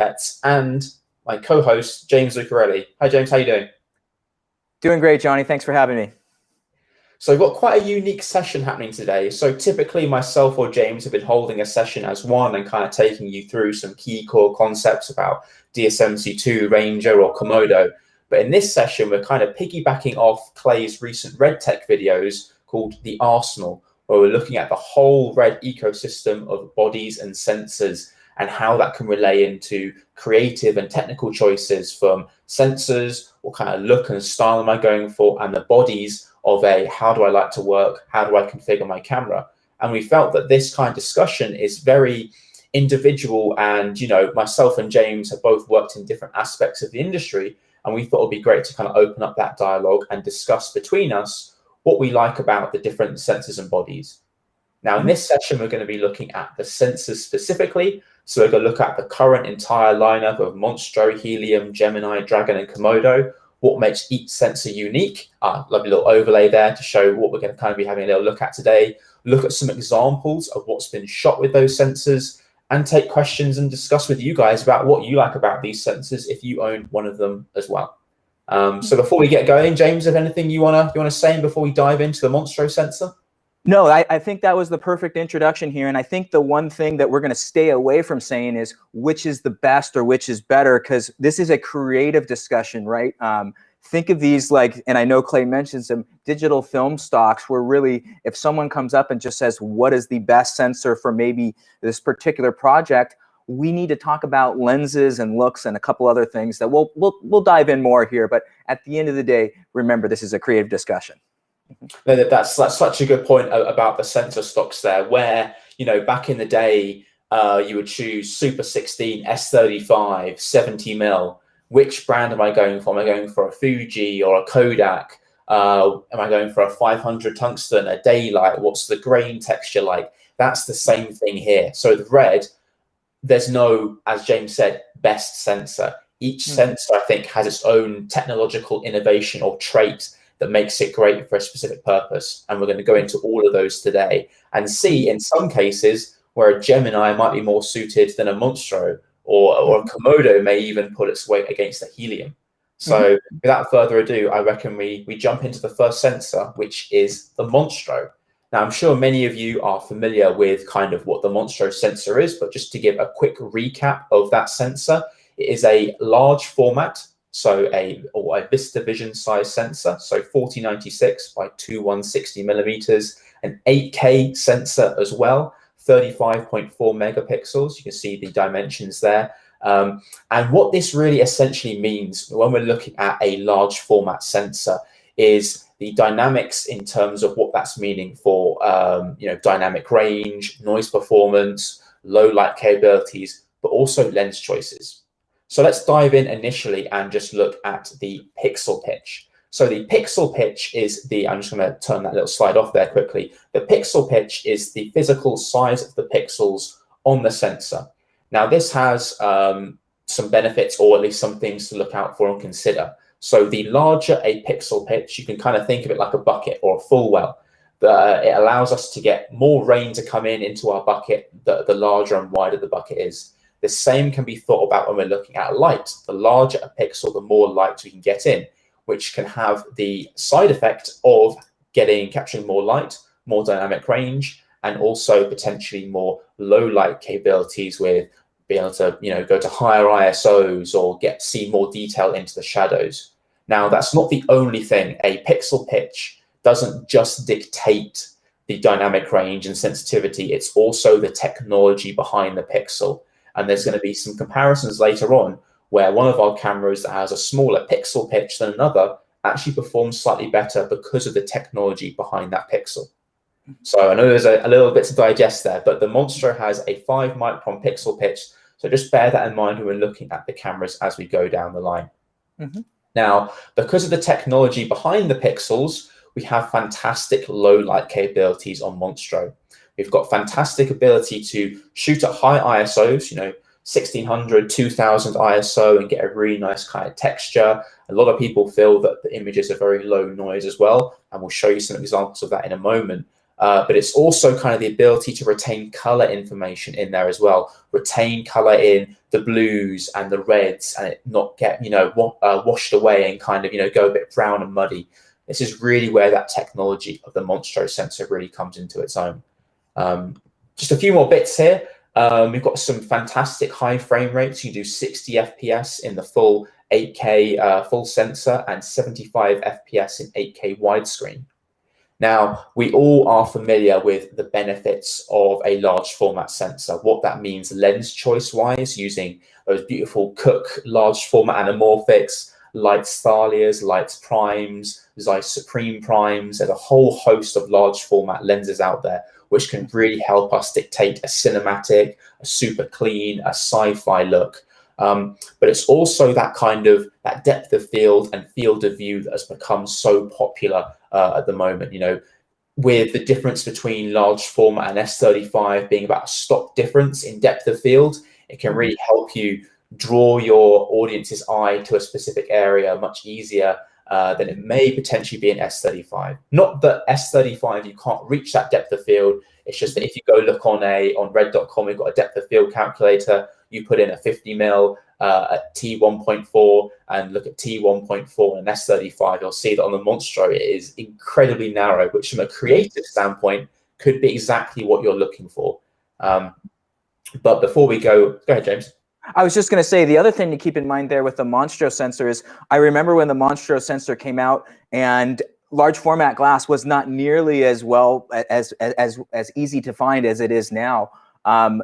Betts, and my co-host, James Zuccarelli. Hi, James. How you doing? Doing great, Johnny. Thanks for having me. So we've got quite a unique session happening today. So typically myself or James have been holding a session as one and kind of taking you through some key core concepts about DSMC2, Ranger or Komodo. But in this session, we're kind of piggybacking off Clay's recent Red Tech videos called The Arsenal, where we're looking at the whole Red ecosystem of bodies and sensors and how that can relay into creative and technical choices from sensors, what kind of look and style am I going for, and the bodies of how do I like to work, how do I configure my camera. And we felt that this kind of discussion is very individual, and myself and James have both worked in different aspects of the industry, and we thought it'd be great to kind of open up that dialogue and discuss between us what we like about the different sensors and bodies. Now, in this session, we're going to be looking at the sensors specifically. So we're going to look at the current entire lineup of Monstro, Helium, Gemini, Dragon, and Komodo, what makes each sensor unique. Lovely little overlay there to show what we're going to kind of be having a little look at today. Look at some examples of what's been shot with those sensors, and take questions and discuss with you guys about what you like about these sensors if you own one of them as well. So before we get going, James, is there anything you wanna say before we dive into the Monstro sensor? No, I think that was the perfect introduction here. And I think the one thing that we're going to stay away from saying is which is the best or which is better, because this is a creative discussion, right? Think of these like, and I know Clay mentioned some digital film stocks where really, if someone comes up and just says, what is the best sensor for maybe this particular project, we need to talk about lenses and looks and a couple other things that we'll dive in more here. But at the end of the day, remember, this is a creative discussion. That's such a good point about the sensor stocks there, where back in the day you would choose Super 16, S35, 70mm. Which brand am I going for? Am I going for a Fuji or a Kodak? Am I going for a 500 tungsten, a daylight? What's the grain texture like? That's the same thing here. So the Red, there's no, as James said, best sensor. Each sensor, I think, has its own technological innovation or trait that makes it great for a specific purpose. And we're going to go into all of those today and see, in some cases, where a Gemini might be more suited than a Monstro, or a Komodo may even put its weight against a Helium. So without further ado, I reckon we jump into the first sensor, which is the Monstro. Now, I'm sure many of you are familiar with kind of what the Monstro sensor is, but just to give a quick recap of that sensor, it is a large format, so a VistaVision size sensor, so 4096 by 2160mm, an 8K sensor as well, 35.4 megapixels. You can see the dimensions there. And what this really essentially means when we're looking at a large format sensor is the dynamics in terms of what that's meaning for dynamic range, noise performance, low light capabilities, but also lens choices. So let's dive in initially and just look at the pixel pitch. So the pixel pitch is I'm just going to turn that little slide off there quickly. The pixel pitch is the physical size of the pixels on the sensor. Now, this has some benefits, or at least some things to look out for and consider. So the larger a pixel pitch, you can kind of think of it like a bucket or a full well. It allows us to get more rain to come into our bucket, the larger and wider the bucket is. The same can be thought about when we're looking at light. The larger a pixel, the more light we can get in, which can have the side effect of capturing more light, more dynamic range, and also potentially more low light capabilities with being able to, go to higher ISOs or see more detail into the shadows. Now, that's not the only thing. A pixel pitch doesn't just dictate the dynamic range and sensitivity. It's also the technology behind the pixel. And there's going to be some comparisons later on where one of our cameras that has a smaller pixel pitch than another actually performs slightly better because of the technology behind that pixel. So I know there's a little bit to digest there, but the Monstro has a 5 micron pixel pitch. So just bear that in mind when we're looking at the cameras as we go down the line. Now, because of the technology behind the pixels, we have fantastic low light capabilities on Monstro. We've got fantastic ability to shoot at high ISOs, 1600, 2000 ISO, and get a really nice kind of texture. A lot of people feel that the images are very low noise as well, and we'll show you some examples of that in a moment. But it's also kind of the ability to retain color information in there as well. Retain color in the blues and the reds, and it not get, washed away and kind of, go a bit brown and muddy. This is really where that technology of the Monstro sensor really comes into its own. Just a few more bits here. We've got some fantastic high frame rates. You do 60 FPS in the full 8K full sensor and 75 FPS in 8K widescreen. Now, we all are familiar with the benefits of a large format sensor, what that means lens choice wise, using those beautiful Cooke large format anamorphics, Leitz Thalias, Leitz Primes, Zeiss Supreme Primes. There's a whole host of large format lenses out there, which can really help us dictate a cinematic, a super clean, a sci-fi look. But it's also that kind of that depth of field and field of view that has become so popular at the moment, with the difference between large format and S35 being about a stock difference in depth of field. It can really help you draw your audience's eye to a specific area much easier than it may potentially be in S35. Not that S35, you can't reach that depth of field. It's just that if you go look on red.com, we've got a depth of field calculator. You put in a 50 mil at T1.4 and look at T1.4 and S35, you'll see that on the Monstro it is incredibly narrow, which from a creative standpoint could be exactly what you're looking for. But before we go ahead, James. I was just going to say, the other thing to keep in mind there with the Monstro sensor is, I remember when the Monstro sensor came out and large format glass was not nearly as well as easy to find as it is now.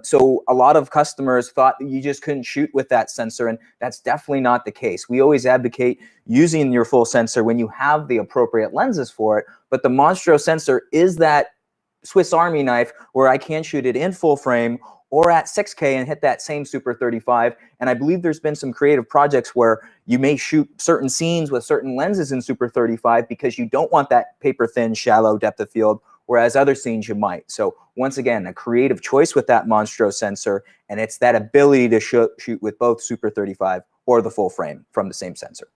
So a lot of customers thought that you just couldn't shoot with that sensor, and that's definitely not the case. We always advocate using your full sensor when you have the appropriate lenses for it, but the Monstro sensor is that Swiss Army knife where I can shoot it in full frame or at 6K and hit that same Super 35. And I believe there's been some creative projects where you may shoot certain scenes with certain lenses in Super 35 because you don't want that paper thin, shallow depth of field, whereas other scenes you might. So once again, a creative choice with that Monstro sensor, and it's that ability to shoot with both Super 35 or the full frame from the same sensor.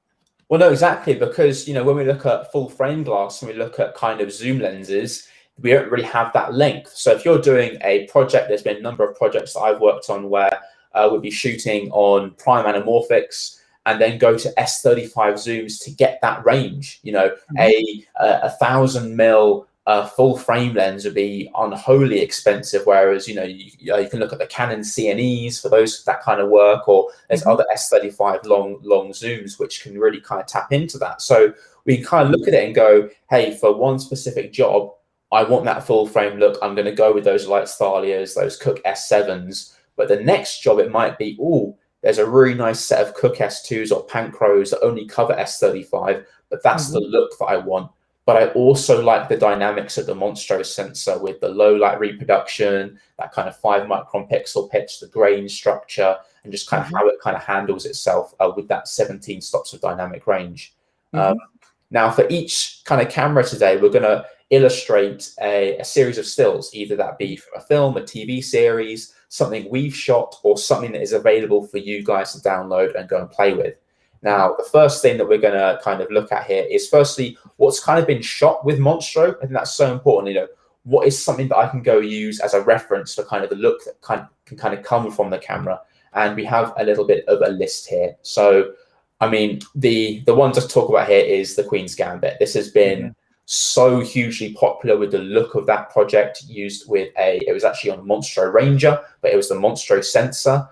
Well, no, exactly, because when we look at full frame glass and we look at kind of zoom lenses, we don't really have that length. So if you're doing a project, there's been a number of projects that I've worked on where we'd be shooting on prime anamorphics and then go to S35 zooms to get that range. A 1,000 mil full frame lens would be unholy expensive, whereas you can look at the Canon CNEs for that kind of work, or there's other S35 long zooms which can really kind of tap into that. So we can kind of look at it and go, hey, for one specific job, I want that full frame look. I'm going to go with those Leitz Thalias, those Cooke S7s. But the next job, it might be, there's a really nice set of Cooke S2s or Panchros that only cover S35, but that's the look that I want. But I also like the dynamics of the Monstro sensor with the low light reproduction, that kind of 5 micron pixel pitch, the grain structure, and just kind of how it kind of handles itself with that 17 stops of dynamic range. Now, for each kind of camera today, we're going to illustrate a series of stills, either that be from a film, a TV series, something we've shot, or something that is available for you guys to download and go and play with. Now, the first thing that we're going to kind of look at here is firstly, what's kind of been shot with Monstro. I think that's so important. What is something that I can go use as a reference for kind of the look that can kind of come from the camera? And we have a little bit of a list here. So, I mean, the one to talk about here is the Queen's Gambit. This has been so hugely popular with the look of that project, used with it was actually on a Monstro Ranger, but it was the Monstro sensor.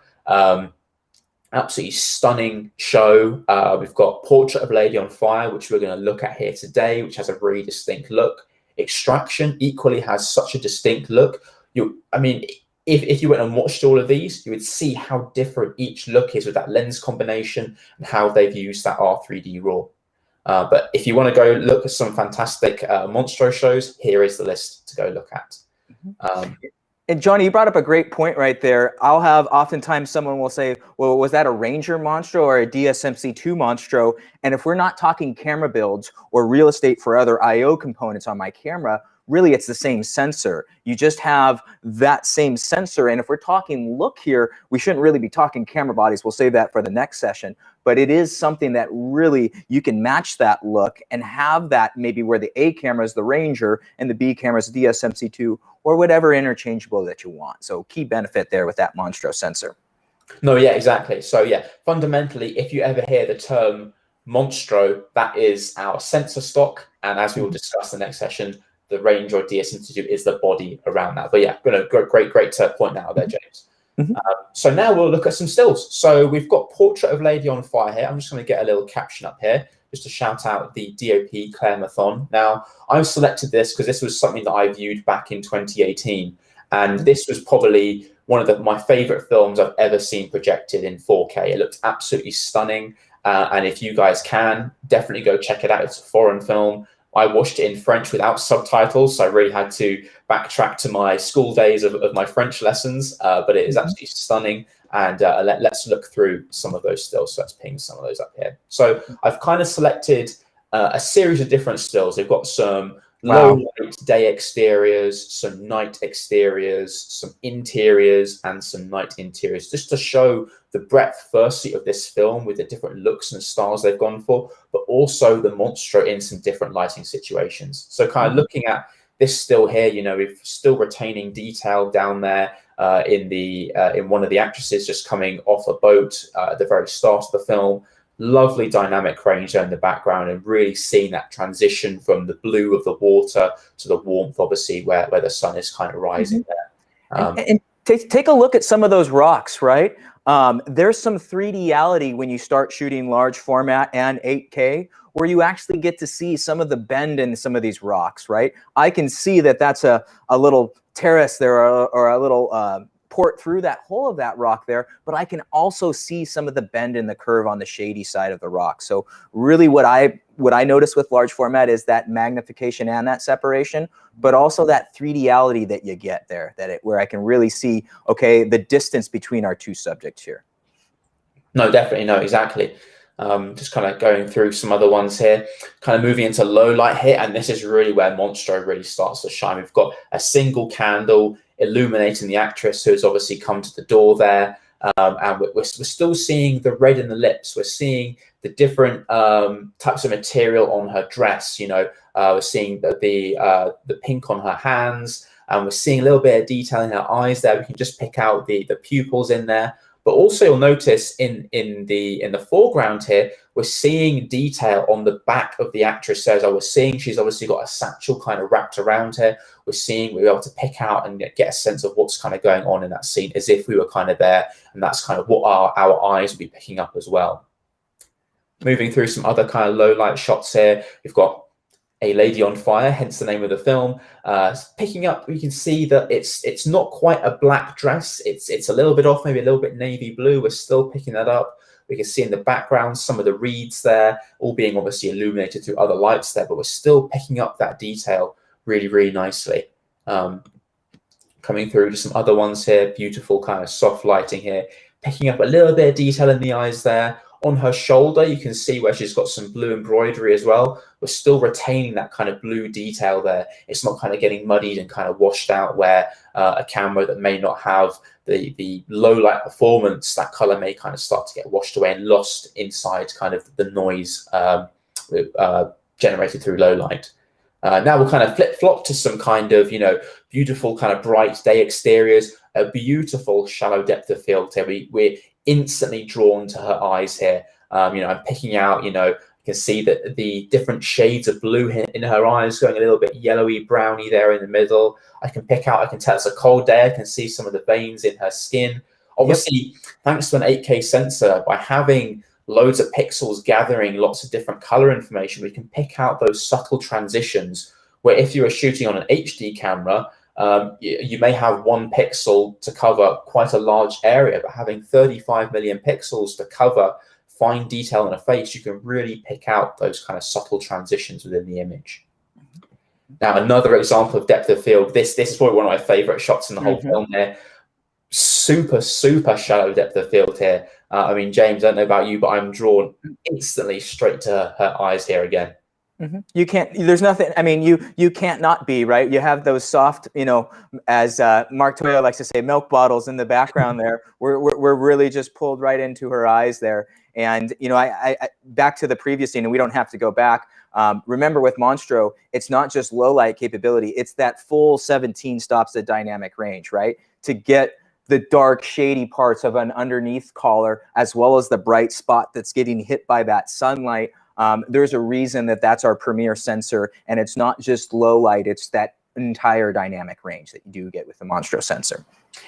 Absolutely stunning show. We've got Portrait of a Lady on Fire, which we're going to look at here today, which has a really distinct look. Extraction equally has such a distinct look. If you went and watched all of these, you would see how different each look is with that lens combination and how they've used that R3D RAW. But if you want to go look at some fantastic Monstro shows, here is the list to go look at. And Johnny, you brought up a great point right there. Oftentimes someone will say, well, was that a Ranger Monstro or a DSMC2 Monstro? And if we're not talking camera builds or real estate for other I/O components on my camera, really it's the same sensor. You just have that same sensor. And if we're talking look here, we shouldn't really be talking camera bodies. We'll save that for the next session. But it is something that really you can match that look and have that maybe where the A camera is the Ranger and the B camera is DSMC2 or whatever interchangeable that you want. So key benefit there with that Monstro sensor. No, yeah, exactly. So yeah, fundamentally, if you ever hear the term Monstro, that is our sensor stock. And as we will discuss in the next session, the Ranger or DSMC2 is the body around that. But yeah, great point out there, James. So now we'll look at some stills. So we've got Portrait of Lady on Fire here. I'm just going to get a little caption up here just to shout out the DOP Claire Mathon. Now, I've selected this because this was something that I viewed back in 2018. And this was probably one of my favorite films I've ever seen projected in 4K. It looked absolutely stunning. And if you guys can, definitely go check it out. It's a foreign film. I watched it in French without subtitles, so I really had to backtrack to my school days of my French lessons. But it is absolutely stunning. And let's look through some of those stills. So let's ping some of those up here. So I've kind of selected a series of different stills. We've got some low light day exteriors, some night exteriors, some interiors, and some night interiors, just to show the breadth, firstly, of this film with the different looks and styles they've gone for, but also the Monstro in some different lighting situations. So kind of looking at this still here, you know, we're still retaining detail down there in one of the actresses just coming off a boat at the very start of the film. Lovely dynamic range there in the background, and really seeing that transition from the blue of the water to the warmth, obviously, where the sun is kind of rising there. And take a look at some of those rocks, right? There's some 3D-ality when you start shooting large format and 8K, where you actually get to see some of the bend in some of these rocks, right? I can see that that's a little terrace there or a little port through that hole of that rock there, but I can also see some of the bend in the curve on the shady side of the rock. So really what I notice with large format is that magnification and that separation, but also that 3D-ality that you get there, where I can really see, okay, the distance between our two subjects here. No, definitely, no, exactly. Just kind of going through some other ones here, kind of moving into low light here, and this is really where Monstro really starts to shine. We've got a single candle illuminating the actress who has obviously come to the door there, and we're still seeing the red in the lips. We're seeing the different types of material on her dress. You know, we're seeing the pink on her hands, and we're seeing a little bit of detail in her eyes there. We can just pick out the pupils in there. But also you'll notice in the foreground here, we're seeing detail on the back of the actress. So we're seeing she's obviously got a satchel kind of wrapped around her. We're able to pick out and get a sense of what's kind of going on in that scene as if we were kind of there. And that's kind of what our eyes will be picking up as well. Moving through some other kind of low light shots here, we've got A Lady on Fire, hence the name of the film. Picking up, we can see that it's not quite a black dress. It's a little bit off, maybe a little bit navy blue. We're still picking that up. We can see in the background some of the reeds there, all being obviously illuminated through other lights there, but we're still picking up that detail really, really nicely. Coming through to some other ones here, beautiful kind of soft lighting here, picking up a little bit of detail in the eyes there. On her shoulder, you can see where she's got some blue embroidery as well. We're still retaining that kind of blue detail there. It's not kind of getting muddied and kind of washed out where a camera that may not have the low light performance, that color may kind of start to get washed away and lost inside kind of the noise generated through low light. Now we'll kind of flip-flop to some kind of, you know, beautiful kind of bright day exteriors, a beautiful shallow depth of field here. We're instantly drawn to her eyes here. You know, I'm picking out, you know, you can see that the different shades of blue in her eyes, going a little bit yellowy, browny there in the middle. I can tell it's a cold day. I can see some of the veins in her skin. Obviously, thanks to an 8K sensor, by having loads of pixels gathering lots of different color information, we can pick out those subtle transitions where if you were shooting on an HD camera, you may have 1 pixel to cover quite a large area, but having 35 million pixels to cover fine detail in a face, you can really pick out those kind of subtle transitions within the image. Now, another example of depth of field, this is probably one of my favorite shots in the whole film here. Super, super shallow depth of field here. I mean, James, I don't know about you, but I'm drawn instantly straight to her eyes here again. You can't, there's nothing, I mean, you can't not be, right? You have those soft, you know, as Mark Toyo likes to say, milk bottles in the background there. We're really just pulled right into her eyes there. And, you know, I back to the previous scene, and we don't have to go back. Remember with Monstro, it's not just low light capability, it's that full 17 stops of dynamic range, right? To get the dark, shady parts of an underneath collar, as well as the bright spot that's getting hit by that sunlight. There's a reason that that's our premier sensor, and it's not just low light, it's that entire dynamic range that you do get with the Monstro sensor.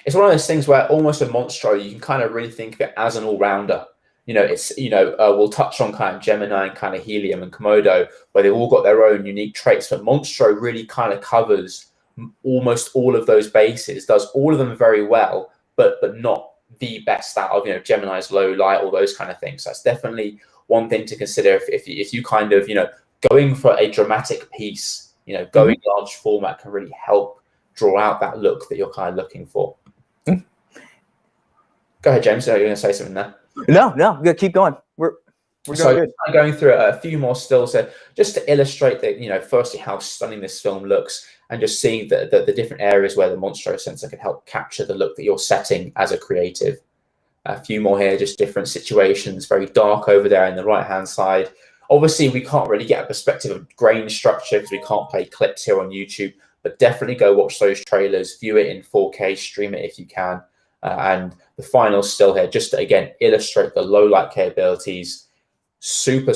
It's one of those things where almost a Monstro, you can kind of really think of it as an all-rounder. You know, it's, you know, we'll touch on kind of Gemini and kind of Helium and Komodo, where they've all got their own unique traits, but Monstro really kind of covers almost all of those bases, does all of them very well, but not the best out of, you know, Gemini's low light, all those kind of things. That's definitely one thing to consider if you kind of, you know, going for a dramatic piece, you know, going large format can really help draw out that look that you're kind of looking for. Go ahead, James. Are you going to say something there? No, keep going. We're so good. Going through a few more stills there, just to illustrate that, you know, firstly how stunning this film looks, and just seeing the different areas where the Monstro sensor can help capture the look that you're setting as a creative. A few more here, just different situations, very dark over there in the right-hand side. Obviously, we can't really get a perspective of grain structure because we can't play clips here on YouTube, but definitely go watch those trailers, view it in 4K, stream it if you can. And the final still here, just to, again, illustrate the low light capabilities. Super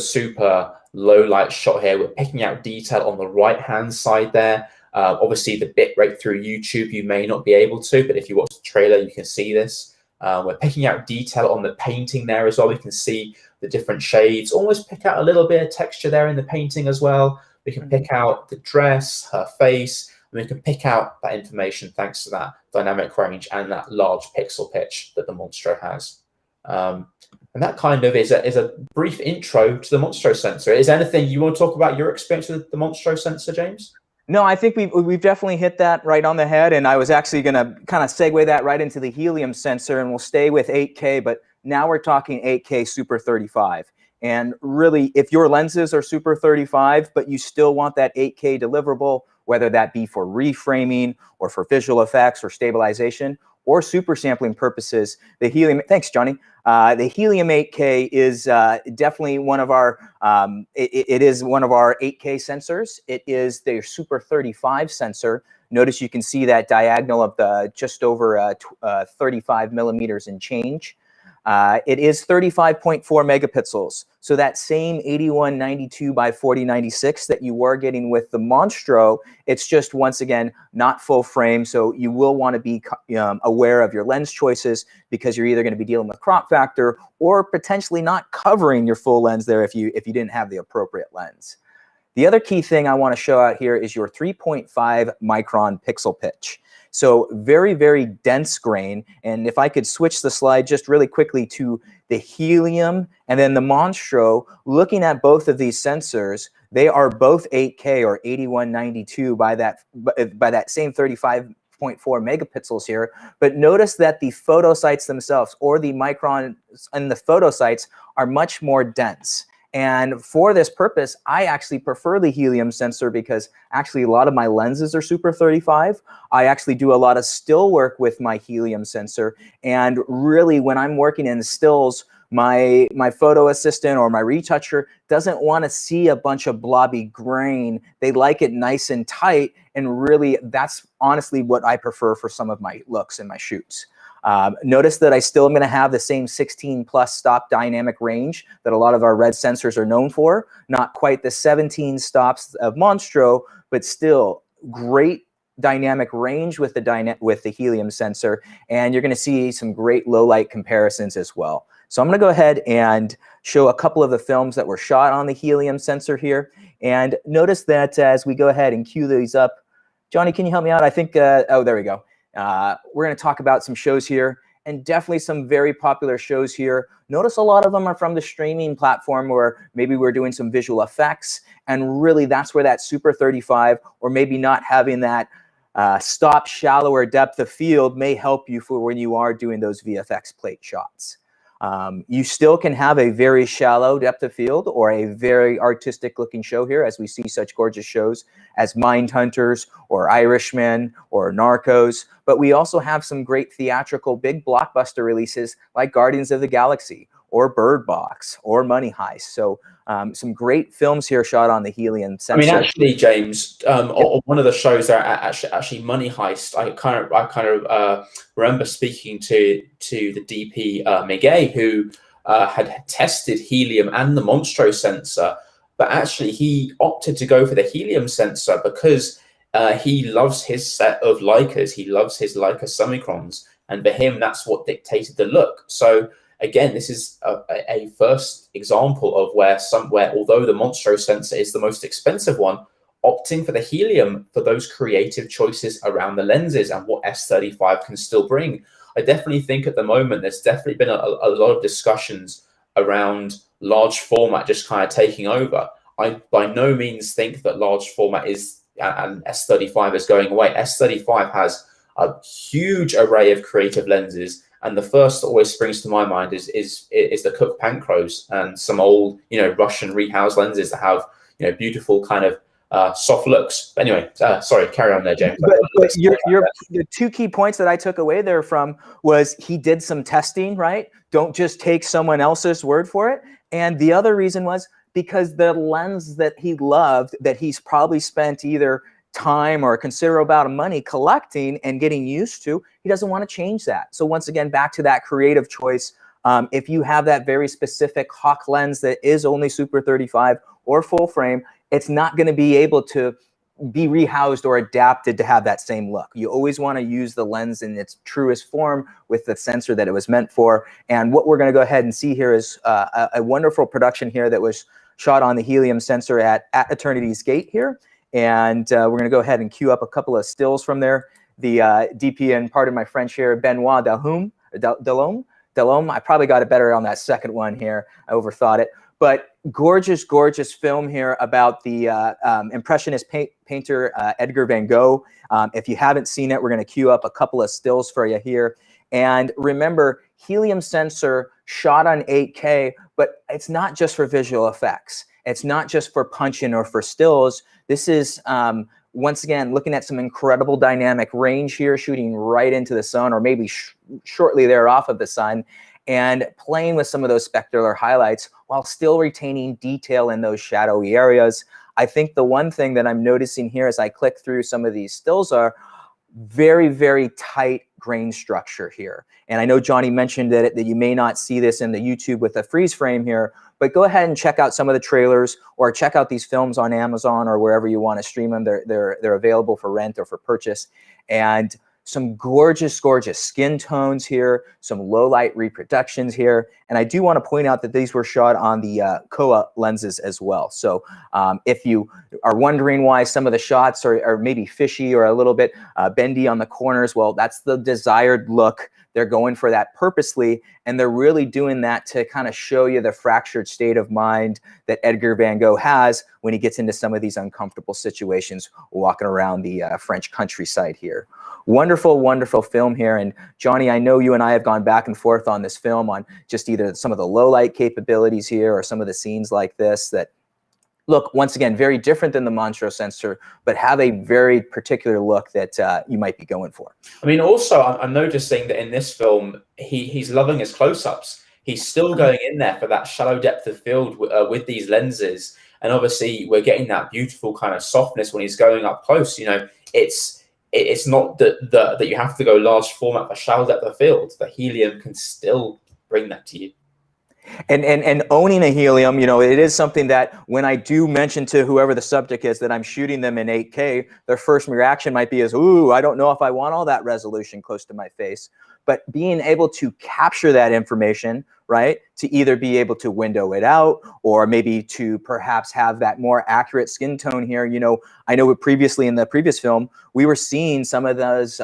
low light shot here. We're picking out detail on the right-hand side there. Obviously, the bit rate through YouTube, you may not be able to, but if you watch the trailer, you can see this. We're picking out detail on the painting there as well. We can see the different shades, almost pick out a little bit of texture there in the painting as well. We can pick out the dress, her face, and we can pick out that information thanks to that dynamic range and that large pixel pitch that the Monstro has. And that kind of is a brief intro to the Monstro sensor. Is there anything you want to talk about your experience with the Monstro sensor, James? No, I think we've definitely hit that right on the head, and I was actually going to kind of segue that right into the Helium sensor, and we'll stay with 8K, but now we're talking 8K Super 35. And really, if your lenses are Super 35, but you still want that 8K deliverable, whether that be for reframing or for visual effects or stabilization or super sampling purposes, the Helium, thanks, Johnny. The Helium 8K is definitely one of our, it is one of our 8K sensors. It is the Super 35 sensor. Notice you can see that diagonal of the just over 35 millimeters and change. It is 35.4 megapixels. So that same 8192 by 4096 that you were getting with the Monstro, it's just, once again, not full frame. So you will want to be aware of your lens choices, because you're either going to be dealing with crop factor or potentially not covering your full lens there if you didn't have the appropriate lens. The other key thing I want to show out here is your 3.5 micron pixel pitch. So very dense grain. And if I could switch the slide just really quickly to the Helium and then the Monstro, looking at both of these sensors, they are both 8K or 8192 by that same 35.4 megapixels here. But notice that the photosites themselves, or the microns and the photosites, are much more dense. And for this purpose, I actually prefer the Helium sensor, because actually a lot of my lenses are Super 35. I actually do a lot of still work with my Helium sensor. And really, when I'm working in stills, my photo assistant or my retoucher doesn't want to see a bunch of blobby grain. They like it nice and tight. And really, that's honestly what I prefer for some of my looks and my shoots. Notice that I still am going to have the same 16 plus stop dynamic range that a lot of our red sensors are known for. Not quite the 17 stops of Monstro, but still great dynamic range with the Helium sensor. And you're going to see some great low light comparisons as well. So I'm going to go ahead and show a couple of the films that were shot on the Helium sensor here. And notice that as we go ahead and cue these up, Johnny, can you help me out? I think, oh, there we go. We're going to talk about some shows here, and definitely some very popular shows here. Notice a lot of them are from the streaming platform, where maybe we're doing some visual effects, and really that's where that Super 35, or maybe not having that stop shallower depth of field, may help you for when you are doing those VFX plate shots. You still can have a very shallow depth of field or a very artistic looking show here, as we see such gorgeous shows as Mindhunters or Irishman or Narcos. But we also have some great theatrical big blockbuster releases like Guardians of the Galaxy or Bird Box or Money Heist. So some great films here shot on the helium sensor. I mean, actually, James, on one of the shows there, actually Money Heist, I kind of remember speaking to the DP Miguel, who had tested helium and the Monstro sensor, but actually he opted to go for the helium sensor because he loves his set of Leicas. He loves his Leica Summicrons, and for him, that's what dictated the look. So again, this is a first example of where although the Monstro sensor is the most expensive one, opting for the helium for those creative choices around the lenses and what S35 can still bring. I definitely think at the moment there's definitely been a lot of discussions around large format just kind of taking over. I by no means think that large format is and S35 is going away. S35 has a huge array of creative lenses. And the first that always springs to my mind is the Cooke Panchros and some old, Russian rehoused lenses that have, beautiful kind of soft looks. But anyway, sorry, carry on there, James. But the two key points that I took away there from was he did some testing, right? Don't just take someone else's word for it. And the other reason was because the lens that he loved, that he's probably spent either time or a considerable amount of money collecting and getting used to, he doesn't want to change that. So once again, back to that creative choice. If you have that very specific Hawk lens that is only Super 35 or full frame, it's not going to be able to be rehoused or adapted to have that same look. You always want to use the lens in its truest form with the sensor that it was meant for. And what we're going to go ahead and see here is a wonderful production here that was shot on the helium sensor at Eternity's Gate here. And we're going to go ahead and cue up a couple of stills from there. The DP, and pardon my French here, Benoit Delhomme. I probably got it better on that second one here. I overthought it. But gorgeous, gorgeous film here about the Impressionist painter Edgar Van Gogh. If you haven't seen it, we're going to cue up a couple of stills for you here. And remember, helium sensor shot on 8K, but it's not just for visual effects. It's not just for punch-in or for stills. This is, once again, looking at some incredible dynamic range here, shooting right into the sun or maybe shortly there off of the sun, and playing with some of those specular highlights while still retaining detail in those shadowy areas. I think the one thing that I'm noticing here as I click through some of these stills are very, very tight grain structure here. And I know Johnny mentioned that you may not see this in the YouTube with a freeze frame here, but go ahead and check out some of the trailers or check out these films on Amazon or wherever you want to stream them. They're available for rent or for purchase. And some gorgeous, gorgeous skin tones here, some low light reproductions here. And I do want to point out that these were shot on the Kowa lenses as well. So if you are wondering why some of the shots are maybe fishy or a little bit bendy on the corners, well, that's the desired look. They're going for that purposely, and they're really doing that to kind of show you the fractured state of mind that Edgar Van Gogh has when he gets into some of these uncomfortable situations walking around the French countryside here. Wonderful, wonderful film here. And Johnny, I know you and I have gone back and forth on this film on just either some of the low light capabilities here or some of the scenes like this that look, once again, very different than the Monstro sensor, but have a very particular look that you might be going for. I mean, also, I'm noticing that in this film, he's loving his close-ups. He's still going in there for that shallow depth of field with these lenses. And obviously, we're getting that beautiful kind of softness when he's going up close. It's not that you have to go large format for shallow depth of field. The helium can still bring that to you. And owning a helium, it is something that when I do mention to whoever the subject is that I'm shooting them in 8K, their first reaction might be ooh, I don't know if I want all that resolution close to my face. But being able to capture that information, right, to either be able to window it out or maybe to perhaps have that more accurate skin tone here. I know previously in the previous film, we were seeing some of those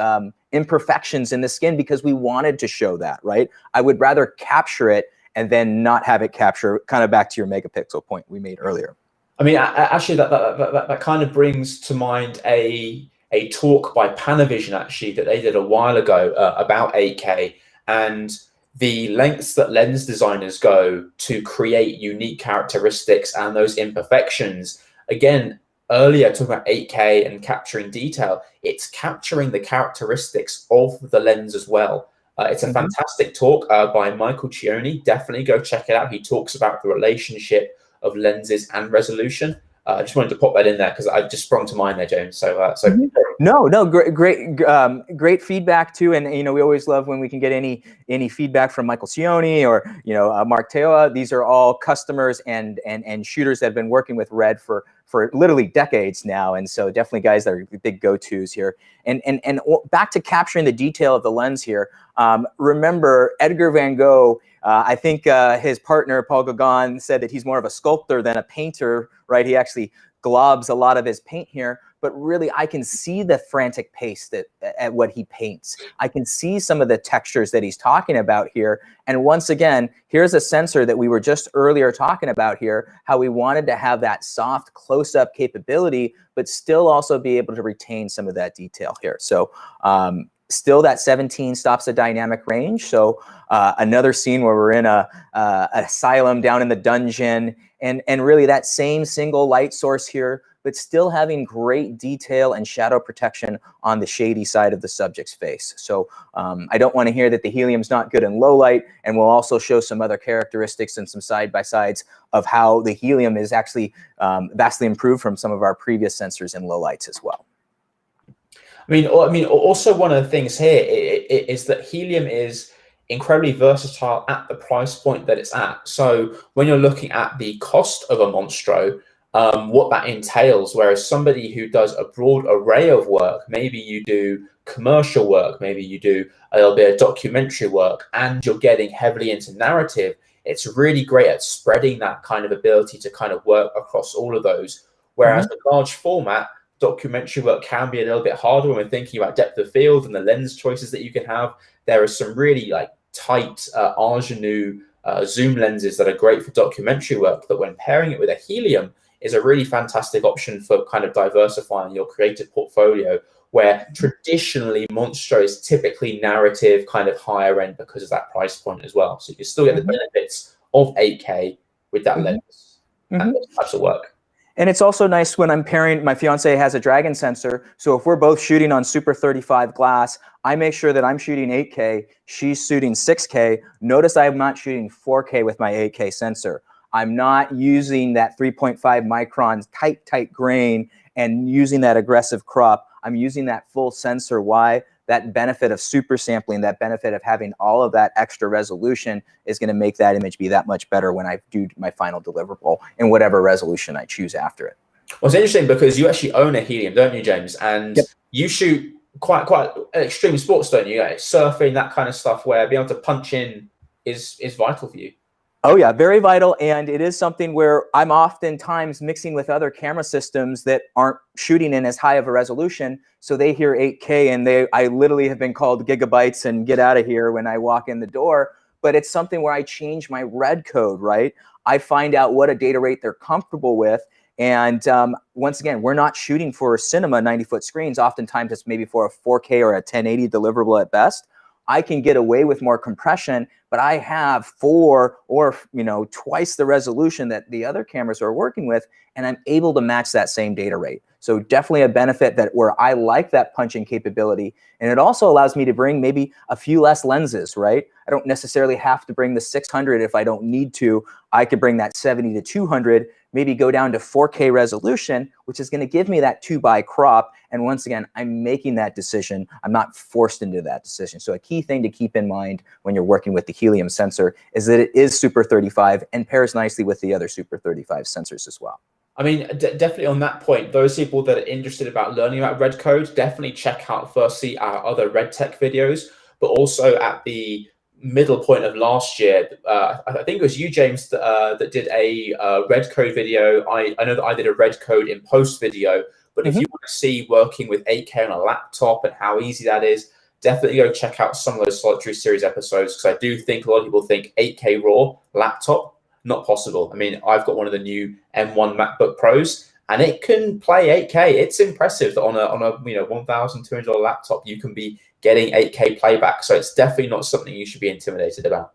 imperfections in the skin because we wanted to show that, right? I would rather capture it and then not have it capture, kind of back to your megapixel point we made earlier. I mean, actually, that kind of brings to mind a talk by Panavision, actually, that they did a while ago about 8K. And the lengths that lens designers go to create unique characteristics and those imperfections, again, earlier talking about 8K and capturing detail, it's capturing the characteristics of the lens as well. It's a fantastic talk by Michael Cioni. Definitely go check it out. He talks about the relationship of lenses and resolution. I just wanted to pop that in there because I just sprung to mind there, James. So, No, great feedback too. And we always love when we can get any feedback from Michael Cioni or Mark Teoa. These are all customers and shooters that have been working with Red for literally decades now, and so definitely guys that are big go-tos here. And back to capturing the detail of the lens here. Remember Edgar Van Gogh. I think his partner Paul Gauguin said that he's more of a sculptor than a painter, right? He actually globs a lot of his paint here, but really I can see the frantic pace at what he paints. I can see some of the textures that he's talking about here. And once again, here's a sensor that we were just earlier talking about here, how we wanted to have that soft close-up capability, but still also be able to retain some of that detail here. So still that 17 stops the dynamic range. So another scene where we're in a asylum down in the dungeon, and really that same single light source here, but still having great detail and shadow protection on the shady side of the subject's face. So I don't want to hear that the helium's not good in low light, and we'll also show some other characteristics and some side-by-sides of how the helium is actually vastly improved from some of our previous sensors in low lights as well. I mean, also one of the things here is that helium is incredibly versatile at the price point that it's at. So when you're looking at the cost of a Monstro, what that entails, whereas somebody who does a broad array of work, maybe you do commercial work, maybe you do a little bit of documentary work, and you're getting heavily into narrative, it's really great at spreading that kind of ability to kind of work across all of those. Whereas the large format, documentary work can be a little bit harder when we're thinking about depth of field and the lens choices that you can have. There are some really tight ingenue zoom lenses that are great for documentary work, that when pairing it with a helium is a really fantastic option for kind of diversifying your creative portfolio, where traditionally Monstro is typically narrative, kind of higher end because of that price point as well. So you still get the benefits of 8K with that lens and those types of work. And it's also nice when I'm pairing, my fiance has a Dragon sensor, so if we're both shooting on Super 35 glass, I make sure that I'm shooting 8K, she's shooting 6K. Notice I'm not shooting 4K with my 8K sensor. I'm not using that 3.5 micron tight grain and using that aggressive crop. I'm using that full sensor. Why? That benefit of super sampling, that benefit of having all of that extra resolution is going to make that image be that much better when I do my final deliverable in whatever resolution I choose after it. Well, it's interesting because you actually own a helium, don't you, James? And you shoot quite extreme sports, don't you? Surfing, that kind of stuff, where being able to punch in is vital for you. Oh yeah, very vital, and it is something where I'm oftentimes mixing with other camera systems that aren't shooting in as high of a resolution, so they hear 8K and I literally have been called gigabytes and get out of here when I walk in the door, but it's something where I change my red code, right? I find out what a data rate they're comfortable with, and once again, we're not shooting for cinema 90-foot screens. Oftentimes it's maybe for a 4K or a 1080 deliverable at best. I can get away with more compression, but I have 4 or twice the resolution that the other cameras are working with, and I'm able to match that same data rate. So definitely a benefit that where I like that punching capability, and it also allows me to bring maybe a few less lenses, right? I don't necessarily have to bring the 600 if I don't need to. I could bring that 70 to 200, maybe go down to 4K resolution, which is going to give me that 2x crop. And once again, I'm making that decision. I'm not forced into that decision. So a key thing to keep in mind when you're working with the helium sensor is that it is Super 35 and pairs nicely with the other Super 35 sensors as well. I mean, definitely on that point, those people that are interested about learning about red code, definitely check out firstly our other red tech videos, but also at the middle point of last year, I think it was you, James, that did a red code video. I know that I did a red code in post video, but if you want to see working with 8K on a laptop and how easy that is, definitely go check out some of those Solitary Series episodes, because I do think a lot of people think 8K RAW laptop, not possible. I mean, I've got one of the new M1 MacBook Pros, and it can play 8K. It's impressive that on a $1,200 laptop you can be getting 8K playback. So it's definitely not something you should be intimidated about.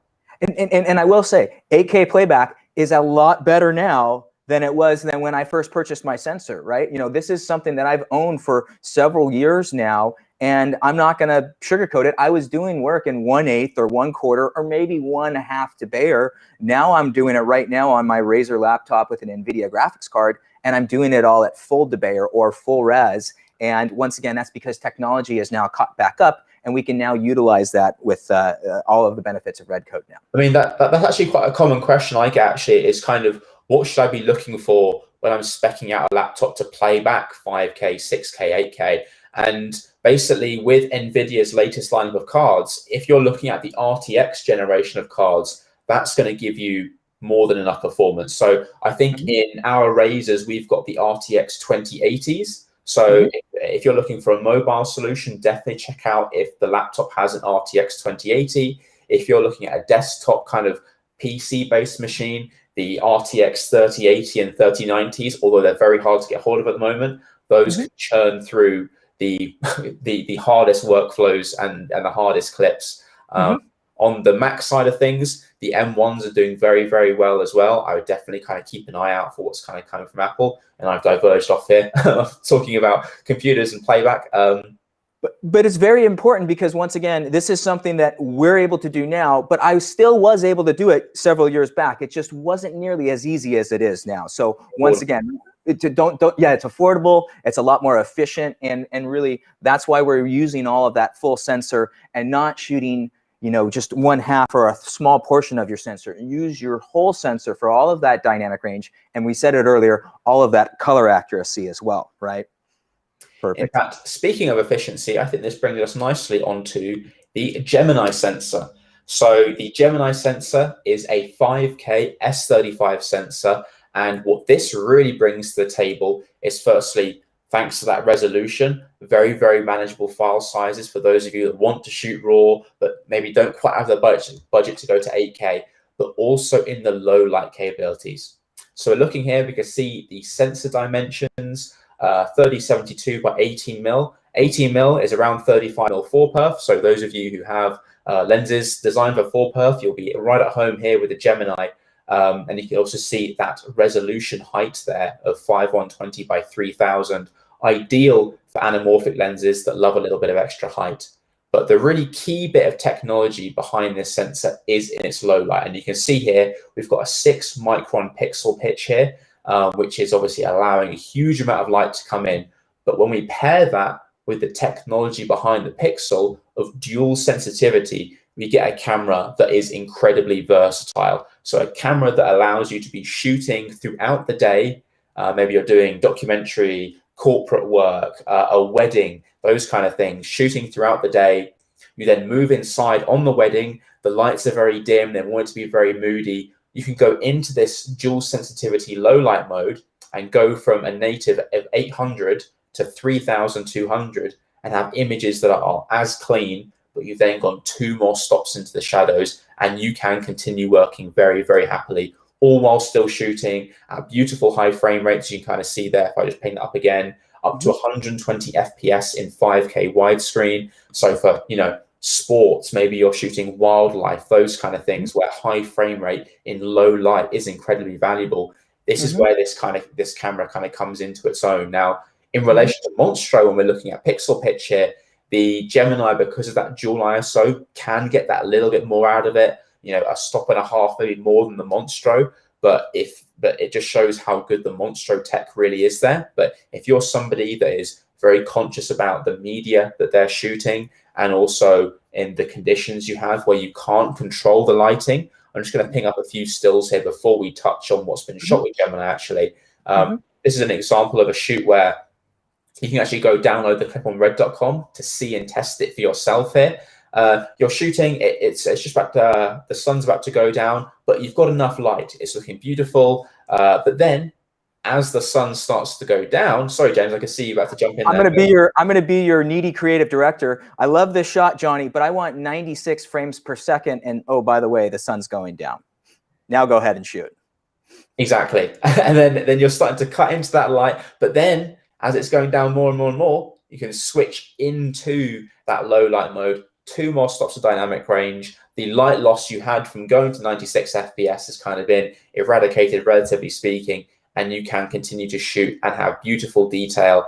And I will say, 8K playback is a lot better now than it was than when I first purchased my sensor, right? This is something that I've owned for several years now, and I'm not going to sugarcoat it. I was doing work in 1/8 or 1/4 or maybe 1/2 to Bayer. Now I'm doing it right now on my Razer laptop with an NVIDIA graphics card, and I'm doing it all at full to Bayer or full res. And once again, that's because technology is now caught back up, and we can now utilize that with all of the benefits of Redcoat now. I mean, that's actually quite a common question I get, actually, is kind of, what should I be looking for when I'm speccing out a laptop to play back 5K, 6K, 8K? And basically, with NVIDIA's latest lineup of cards, if you're looking at the RTX generation of cards, that's going to give you more than enough performance. So I think in our Razers, we've got the RTX 2080s. So if you're looking for a mobile solution, definitely check out if the laptop has an RTX 2080. If you're looking at a desktop kind of PC-based machine, the RTX 3080 and 3090s, although they're very hard to get hold of at the moment, those can churn through the hardest workflows and the hardest clips. On the Mac side of things, the M1s are doing very, very well as well. I would definitely kind of keep an eye out for what's kind of coming from Apple. And I've diverged off here talking about computers and playback. But it's very important because, once again, this is something that we're able to do now, but I still was able to do it several years back. It just wasn't nearly as easy as it is now. So once again, it's affordable, it's a lot more efficient, and really that's why we're using all of that full sensor and not shooting just 1/2 or a small portion of your sensor. Use your whole sensor for all of that dynamic range. And we said it earlier, all of that color accuracy as well, right? Perfect. In fact, speaking of efficiency, I think this brings us nicely onto the Gemini sensor. So the Gemini sensor is a 5K S35 sensor. And what this really brings to the table is, firstly, thanks to that resolution, very, very manageable file sizes for those of you that want to shoot RAW, but maybe don't quite have the budget to go to 8K, but also in the low light capabilities. So we're looking here, we can see the sensor dimensions, 3072 by 18 mil. 18 mil is around 35 mil 4perf. So those of you who have lenses designed for 4perf, you'll be right at home here with the Gemini. And you can also see that resolution height there of 5120 by 3000, ideal for anamorphic lenses that love a little bit of extra height. But the really key bit of technology behind this sensor is in its low light. And you can see here, we've got a 6 micron pixel pitch here, which is obviously allowing a huge amount of light to come in. But when we pair that with the technology behind the pixel of dual sensitivity, we get a camera that is incredibly versatile. So a camera that allows you to be shooting throughout the day. Maybe you're doing documentary, corporate work, a wedding, those kind of things, shooting throughout the day. You then move inside on the wedding. The lights are very dim. They want it to be very moody. You can go into this dual sensitivity low light mode and go from a native of 800 to 3200 and have images that are as clean, but you've then gone 2 more stops into the shadows, and you can continue working very, very happily, all while still shooting at beautiful high frame rates. You can kind of see there, if I just ping it up again, up to 120 FPS in 5K widescreen. So for, sports, maybe you're shooting wildlife, those kind of things where high frame rate in low light is incredibly valuable. This is where this camera kind of comes into its own. Now, in relation to Monstro, when we're looking at pixel pitch here, the Gemini, because of that dual ISO, can get that a little bit more out of it, a stop and a half, maybe more than the Monstro. But it just shows how good the Monstro tech really is there. But if you're somebody that is very conscious about the media that they're shooting, and also in the conditions you have where you can't control the lighting, I'm just going to ping up a few stills here before we touch on what's been shot with Gemini, actually. This is an example of a shoot where you can actually go download the clip on red.com to see and test it for yourself here. You're shooting, it's just about the sun's about to go down, but you've got enough light. It's looking beautiful. But then as the sun starts to go down, sorry, James, I can see you about to jump in. I'm going to be your needy creative director. I love this shot, Johnny, but I want 96 frames per second. And oh, by the way, the sun's going down. Now go ahead and shoot. Exactly. And then you're starting to cut into that light. But then as it's going down more and more and more, you can switch into that low light mode, 2 more stops of dynamic range. The light loss you had from going to 96 FPS has kind of been eradicated, relatively speaking, and you can continue to shoot and have beautiful detail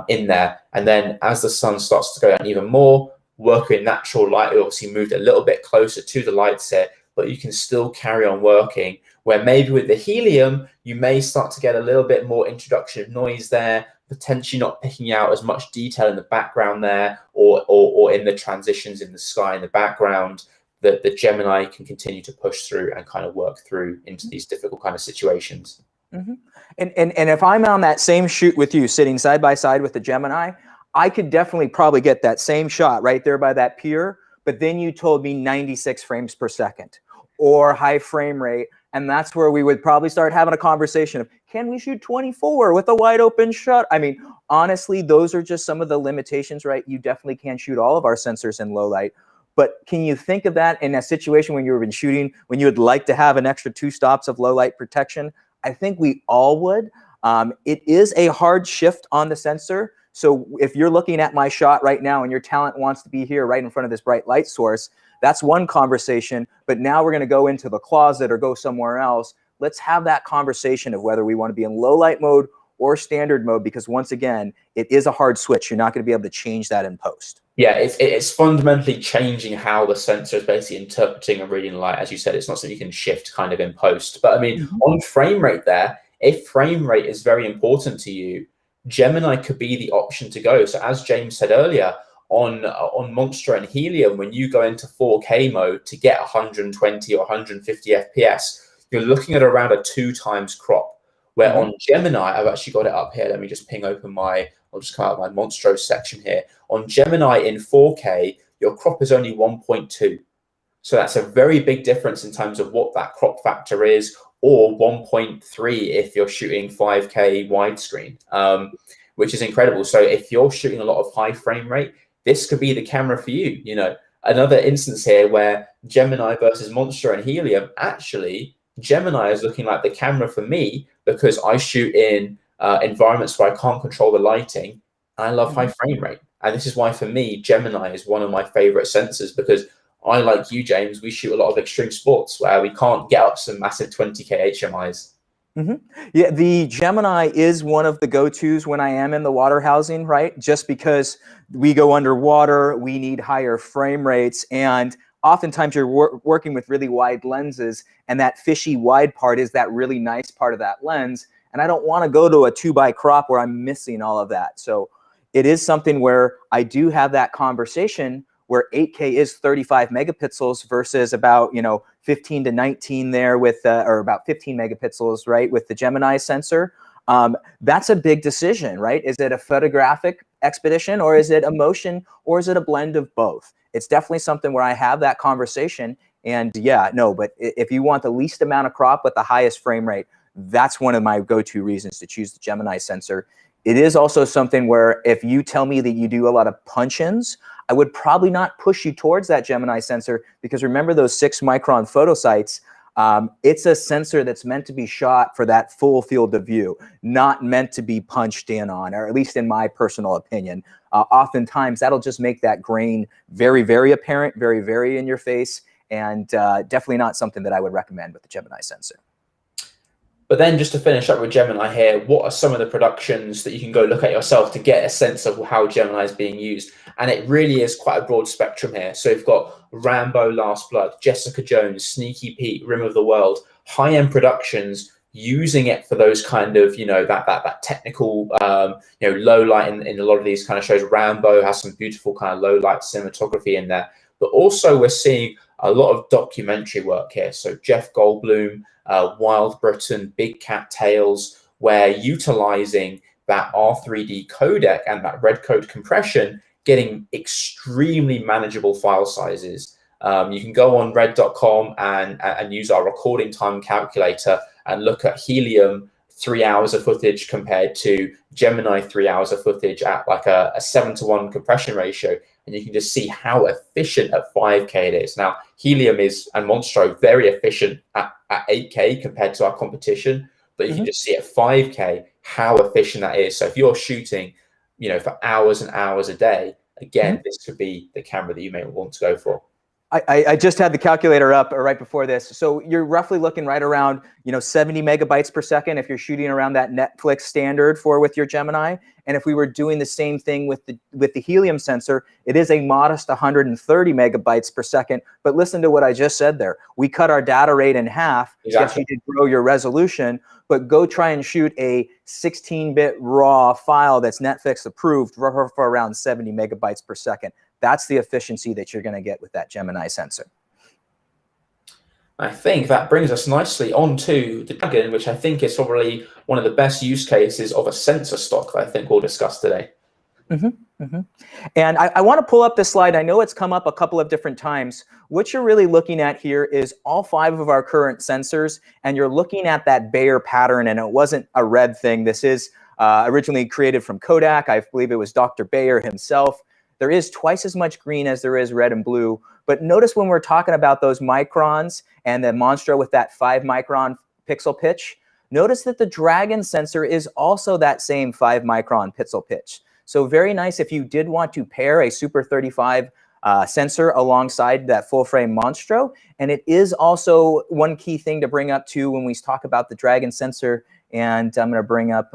in there. And then as the sun starts to go down even more, working in natural light, we obviously moved a little bit closer to the light set, but you can still carry on working, where maybe with the helium, you may start to get a little bit more introduction of noise there, potentially not picking out as much detail in the background there, or in the transitions in the sky in the background, that the Gemini can continue to push through and kind of work through into these difficult kind of situations. Mm-hmm. And if I'm on that same shoot with you, sitting side by side with the Gemini, I could definitely probably get that same shot right there by that pier. But then you told me 96 frames per second or high frame rate. And that's where we would probably start having a conversation of, can we shoot 24 with a wide open shot? I mean, honestly, those are just some of the limitations, right? You definitely can't shoot all of our sensors in low light. But can you think of that in a situation when you've been shooting, when you would like to have an extra 2 stops of low light protection? I think we all would. It is a hard shift on the sensor. So if you're looking at my shot right now and your talent wants to be here right in front of this bright light source, that's one conversation. But now we're going to go into the closet or go somewhere else. Let's have that conversation of whether we want to be in low light mode or standard mode, because once again, it is a hard switch. You're not going to be able to change that in post. Yeah, it's fundamentally changing how the sensor is basically interpreting and reading light. As you said, it's not something you can shift kind of in post. But I mean, on frame rate there, if frame rate is very important to you, Gemini could be the option to go. So as James said earlier, on Monstro and Helium, when you go into 4K mode to get 120 or 150 FPS, you're looking at around a 2 times crop. Where on Gemini, I've actually got it up here. Let me just ping open I'll just come out of my Monstro section here. On Gemini in 4K, your crop is only 1.2. So that's a very big difference in terms of what that crop factor is, or 1.3 if you're shooting 5K widescreen, which is incredible. So if you're shooting a lot of high frame rate, this could be the camera for you. You know, another instance here where Gemini versus Monstro and Helium, actually, Gemini is looking like the camera for me because I shoot in environments where I can't control the lighting. And I love high frame rate. And this is why, for me, Gemini is one of my favorite sensors, because I, like you, James, we shoot a lot of extreme sports where we can't get up some massive 20K HMIs. Yeah, the Gemini is one of the go-tos when I am in the water housing, right? Just because we go underwater, we need higher frame rates, and oftentimes you're working with really wide lenses, and that fishy wide part is that really nice part of that lens. And I don't want to go to a 2x crop where I'm missing all of that. So it is something where I do have that conversation where 8K is 35 megapixels versus about 15 to 19 there with or about 15 megapixels, right, with the Gemini sensor. That's a big decision, right? Is it a photographic expedition, or is it a motion, or is it a blend of both? It's definitely something where I have that conversation. And yeah, no, but if you want the least amount of crop but the highest frame rate, that's one of my go-to reasons to choose the Gemini sensor. It is also something where if you tell me that you do a lot of punch-ins, I would probably not push you towards that Gemini sensor, because remember those 6-micron photo sites, it's a sensor that's meant to be shot for that full field of view, not meant to be punched in on, or at least in my personal opinion. Oftentimes that'll just make that grain very, very apparent, very, very in your face, and definitely not something that I would recommend with the Gemini sensor. But then just to finish up with Gemini here, what are some of the productions that you can go look at yourself to get a sense of how Gemini is being used? And it really is quite a broad spectrum here. So you've got Rambo Last Blood, Jessica Jones, Sneaky Pete, Rim of the World, high-end productions using it for those kind of, that technical, low light in a lot of these kind of shows. Rambo has some beautiful kind of low light cinematography in there. But also we're seeing a lot of documentary work here. So Jeff Goldblum, Wild Britain, Big Cat Tales, where utilizing that R3D codec and that red code compression, getting extremely manageable file sizes. You can go on red.com and use our recording time calculator and look at Helium 3 hours of footage compared to Gemini 3 hours of footage at like a 7:1 compression ratio. And you can just see how efficient at 5K it is. Now, Helium and Monstro very efficient at at 8K compared to our competition, but you can just see at 5K how efficient that is. So if you're shooting, for hours and hours a day, again, this could be the camera that you may want to go for. I just had the calculator up right before this. So you're roughly looking right around, 70 megabytes per second if you're shooting around that Netflix standard with your Gemini. And if we were doing the same thing with the helium sensor, it is a modest 130 megabytes per second. But listen to what I just said there. We cut our data rate in half. Exactly. Yes, you did grow your resolution, but go try and shoot a 16-bit raw file that's Netflix approved for around 70 megabytes per second. That's the efficiency that you're going to get with that Gemini sensor. I think that brings us nicely onto the Dragon, which I think is probably one of the best use cases of a sensor stock that I think we'll discuss today. And I want to pull up this slide. I know it's come up a couple of different times. What you're really looking at here is all 5 of our current sensors, and you're looking at that Bayer pattern, and it wasn't a red thing. This is originally created from Kodak. I believe it was Dr. Bayer himself. There is twice as much green as there is red and blue. But notice when we're talking about those microns and the Monstro with that 5-micron pixel pitch, notice that the Dragon sensor is also that same 5-micron pixel pitch. So very nice if you did want to pair a Super 35 sensor alongside that full-frame Monstro. And it is also one key thing to bring up too when we talk about the Dragon sensor. And I'm going to bring up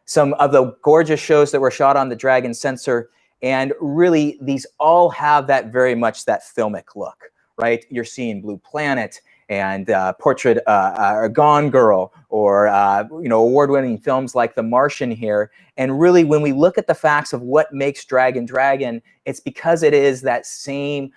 some of the gorgeous shows that were shot on the Dragon sensor. And really, these all have that very much that filmic look, right? You're seeing Blue Planet and Portrait, Gone Girl, or award-winning films like The Martian here. And really, when we look at the facts of what makes Dragon, it's because it is that same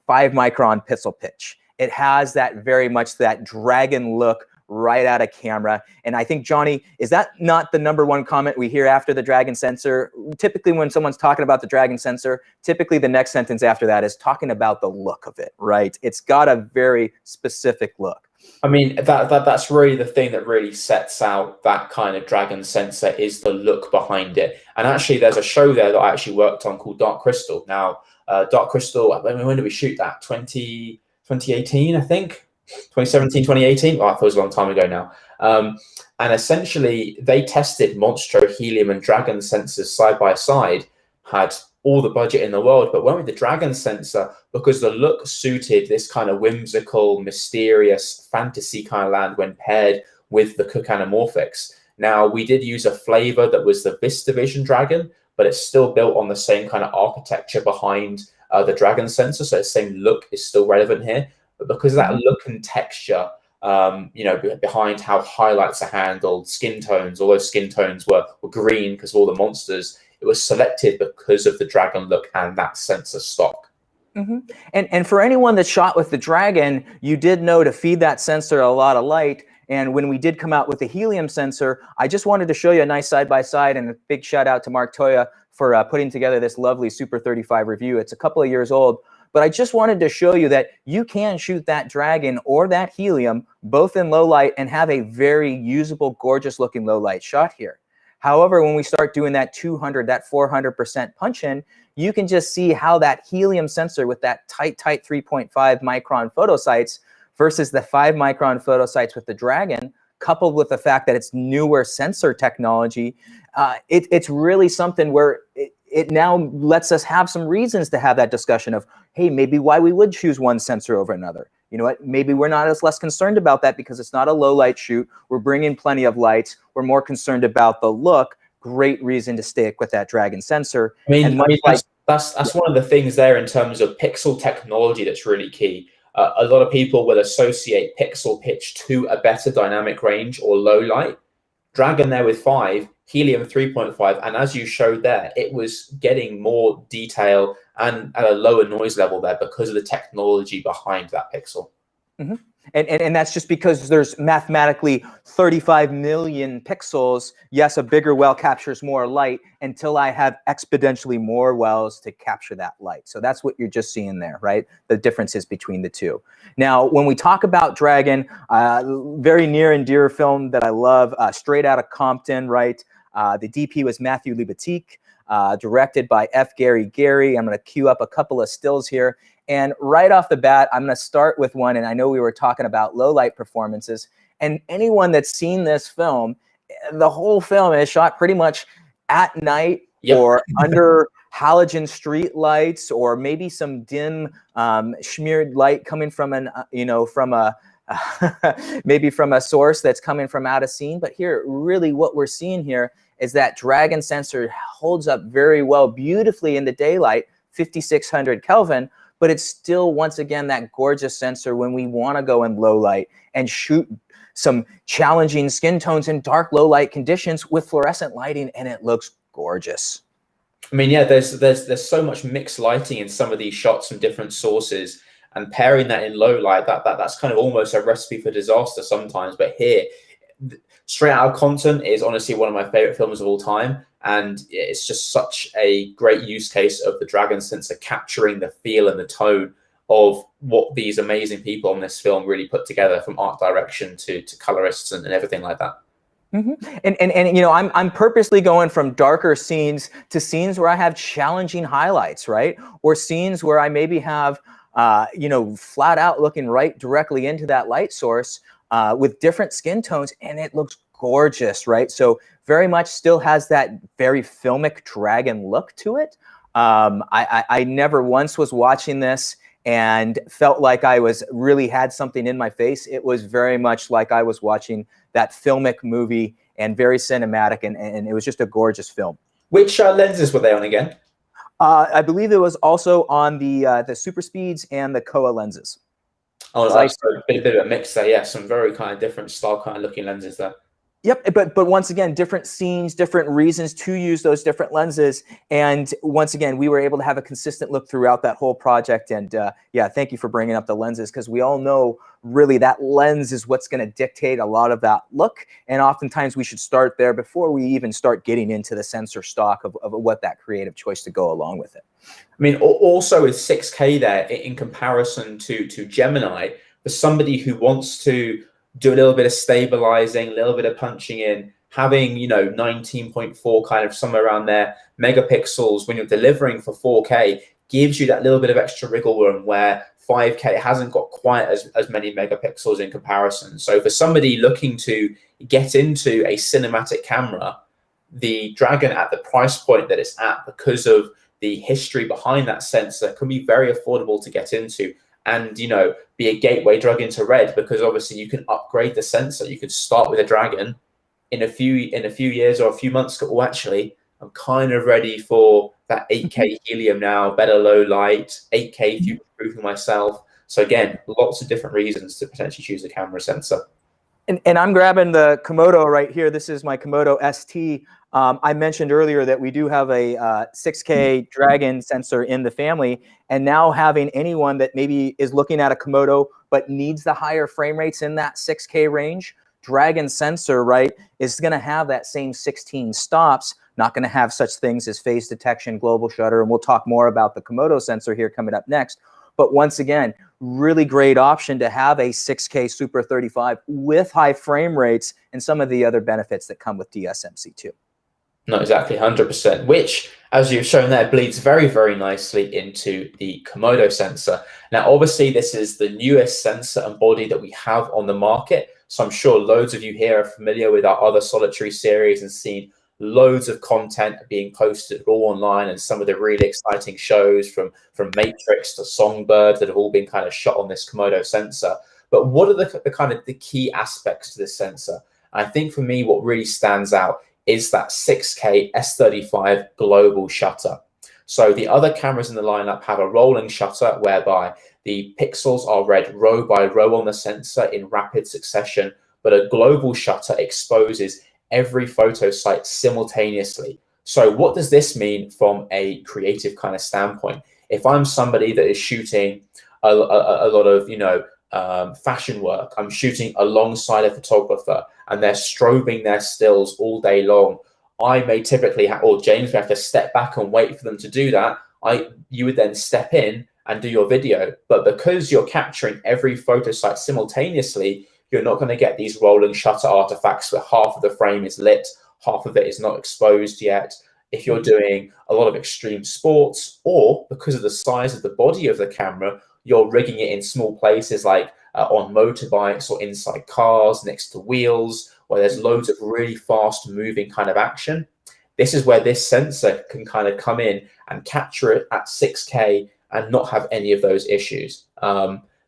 5-micron pixel pitch. It has that very much that Dragon look right out of camera. And I think, Johnny, is that not the #1 comment we hear after the Dragon sensor? Typically when someone's talking about the Dragon sensor, typically the next sentence after that is talking about the look of it, right? It's got a very specific look. I mean, that's really the thing that really sets out that kind of Dragon sensor is the look behind it. And actually, there's a show there that I actually worked on called Dark Crystal. Now, Dark Crystal, when did we shoot that? 2018, I think? 2017, 2018. Oh, I thought it was a long time ago now. And essentially, they tested Monstro, Helium, and Dragon sensors side by side, had all the budget in the world, but went with the Dragon sensor because the look suited this kind of whimsical, mysterious, fantasy kind of land when paired with the Cooke Anamorphics. Now, we did use a flavor that was the VistaVision Dragon, but it's still built on the same kind of architecture behind the Dragon sensor, so the same look is still relevant here. But because of that look and texture, behind how highlights are handled, skin tones, all those skin tones were green because of all the monsters. It was selected because of the Dragon look and that sensor stock. And for anyone that shot with the Dragon, you did know to feed that sensor a lot of light. And when we did come out with the helium sensor, I just wanted to show you a nice side-by-side, and a big shout out to Mark Toya for putting together this lovely Super 35 review. It's a couple of years old. But I just wanted to show you that you can shoot that Dragon or that helium both in low light and have a very usable, gorgeous looking low light shot here. However, when we start doing that 200, that 400% punch in, you can just see how that helium sensor with that tight 3.5 micron photo sights versus the 5 micron photo sights with the Dragon, coupled with the fact that it's newer sensor technology, it's really something where it now lets us have some reasons to have that discussion of, hey, maybe why we would choose one sensor over another. You know what? Maybe we're not as less concerned about that because it's not a low light shoot. We're bringing plenty of lights. We're more concerned about the look. Great reason to stick with that Dragon sensor. I mean, that's one of the things there in terms of pixel technology that's really key. A lot of people will associate pixel pitch to a better dynamic range or low light. Dragon there with 5, Helium 3.5, and as you showed there, it was getting more detail and at a lower noise level there because of the technology behind that pixel. And that's just because there's mathematically 35 million pixels. Yes, a bigger well captures more light until I have exponentially more wells to capture that light. So that's what you're just seeing there, right? The differences between the two. Now, when we talk about Dragon, very near and dear film that I love, Straight Outta Compton, right? The DP was Matthew Libatique, directed by F. Gary Gary. I'm going to cue up a couple of stills here. And right off the bat, I'm going to start with one. And I know we were talking about low light performances. And anyone that's seen this film, the whole film is shot pretty much at night or under halogen street lights, or maybe some dim smeared light coming from an, from a maybe from a source that's coming from out of scene. But here, really what we're seeing here is that Dragon sensor holds up very well, beautifully in the daylight, 5600 Kelvin, but it's still, once again, that gorgeous sensor when we want to go in low light and shoot some challenging skin tones in dark low light conditions with fluorescent lighting, and it looks gorgeous. I mean, yeah, there's so much mixed lighting in some of these shots from different sources, and pairing that in low light, that's kind of almost a recipe for disaster sometimes. But here, Straight Outta Compton is honestly one of my favorite films of all time, and it's just such a great use case of the Dragon sensor capturing the feel and the tone of what these amazing people on this film really put together, from art direction to colorists and everything like that. Mm-hmm. And I'm purposely going from darker scenes to scenes where I have challenging highlights, right? Or scenes where I maybe have flat out looking right directly into that light source with different skin tones, and it looks gorgeous, right? So very much still has that very filmic Dragon look to it. I never once was watching this and felt like I really had something in my face. It was very much like I was watching that filmic movie, and very cinematic, and it was just a gorgeous film. Which lenses were they on again? I believe it was also on the Super Speeds and the Kowa lenses. Oh, that's a bit of a mix there. Yeah, some very kind of different style kind of looking lenses there. Yep, but once again, different scenes, different reasons to use those different lenses. And once again, we were able to have a consistent look throughout that whole project. And yeah, thank you for bringing up the lenses, because we all know really that lens is what's going to dictate a lot of that look. And oftentimes we should start there before we even start getting into the sensor stock of what that creative choice to go along with it. I mean, also with 6K there, in comparison to Gemini, for somebody who wants to do a little bit of stabilizing, a little bit of punching in, having 19.4 kind of somewhere around there megapixels when you're delivering for 4K gives you that little bit of extra wiggle room, where 5K hasn't got quite as many megapixels in comparison. So for somebody looking to get into a cinematic camera, the Dragon at the price point that it's at, because of the history behind that sensor, can be very affordable to get into, and be a gateway drug into Red, because obviously you can upgrade the sensor. You could start with a Dragon in a few years or a few months. Go, actually, I'm kind of ready for that 8K helium now, better low light, 8K future-proofing myself. So again, lots of different reasons to potentially choose a camera sensor. And I'm grabbing the Komodo right here. This is my Komodo ST. I mentioned earlier that we do have a 6K Dragon sensor in the family, and now having anyone that maybe is looking at a Komodo but needs the higher frame rates in that 6K range, Dragon sensor, right, is going to have that same 16 stops, not going to have such things as phase detection, global shutter, and we'll talk more about the Komodo sensor here coming up next. But once again, really great option to have a 6K Super 35 with high frame rates and some of the other benefits that come with DSMC2. No, exactly, 100%, which, as you've shown there, bleeds very, very nicely into the Komodo sensor. Now, obviously, this is the newest sensor and body that we have on the market. So I'm sure loads of you here are familiar with our other Solitary series and seen loads of content being posted all online, and some of the really exciting shows from Matrix to Songbird that have all been kind of shot on this Komodo sensor. But what are the kind of the key aspects to this sensor? And I think for me, what really stands out is that 6K S35 global shutter. So the other cameras in the lineup have a rolling shutter whereby the pixels are read row by row on the sensor in rapid succession, but a global shutter exposes every photo site simultaneously. So what does this mean from a creative kind of standpoint? If I'm somebody that is shooting a lot of fashion work, I'm shooting alongside a photographer and they're strobing their stills all day long, I may typically or James may have to step back and wait for them to do that. You would then step in and do your video. But because you're capturing every photo site simultaneously, you're not going to get these rolling shutter artifacts where half of the frame is lit, half of it is not exposed yet. if you're doing a lot of extreme sports, or because of the size of the body of the camera, you're rigging it in small places like on motorbikes or inside cars next to wheels, where there's loads of really fast moving kind of action. This is where this sensor can kind of come in and capture it at 6K and not have any of those issues.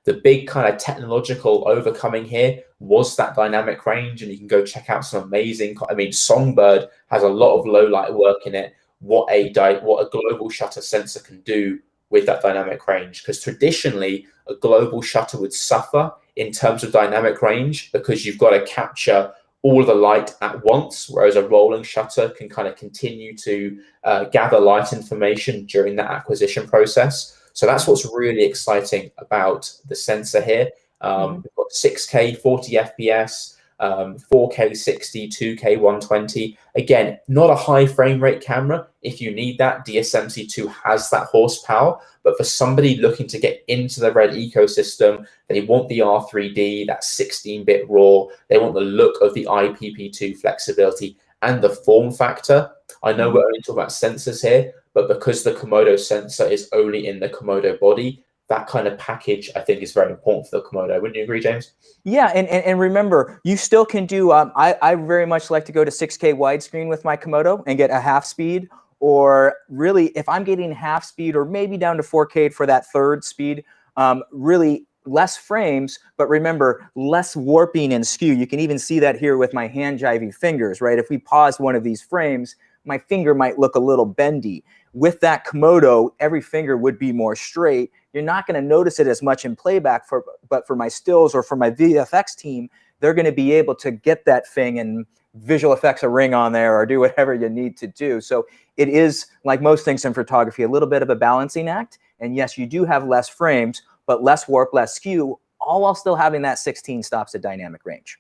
The big kind of technological overcoming here was that dynamic range, and you can go check out some amazing. I mean, Songbird has a lot of low light work in it. What a global shutter sensor can do with that dynamic range, because traditionally a global shutter would suffer in terms of dynamic range because you've got to capture all of the light at once, whereas a rolling shutter can kind of continue to gather light information during that acquisition process. So that's what's really exciting about the sensor here. We've got 6K 40 FPS, 4K 60, 2K 120. Again, not a high frame rate camera. If you need that, DSMC2 has that horsepower. But for somebody looking to get into the RED ecosystem, they want the R3D, that 16-bit RAW. They want the look of the IPP2 flexibility and the form factor. I know we're only talking about sensors here, but because the Komodo sensor is only in the Komodo body, that kind of package, I think, is very important for the Komodo. Wouldn't you agree, James? Yeah, and remember, you still can do, I very much like to go to 6K widescreen with my Komodo and get a half speed, or really, if I'm getting half speed or maybe down to 4K for that third speed, really less frames, but remember, less warping and skew. You can even see that here with my hand jivey fingers, right? If we pause one of these frames, my finger might look a little bendy. With that Komodo, every finger would be more straight. You're not going to notice it as much in playback, but for my stills or for my VFX team, they're going to be able to get that thing and visual effects a ring on there or do whatever you need to do. So it is, like most things in photography, a little bit of a balancing act. And yes, you do have less frames, but less warp, less skew, all while still having that 16 stops at dynamic range.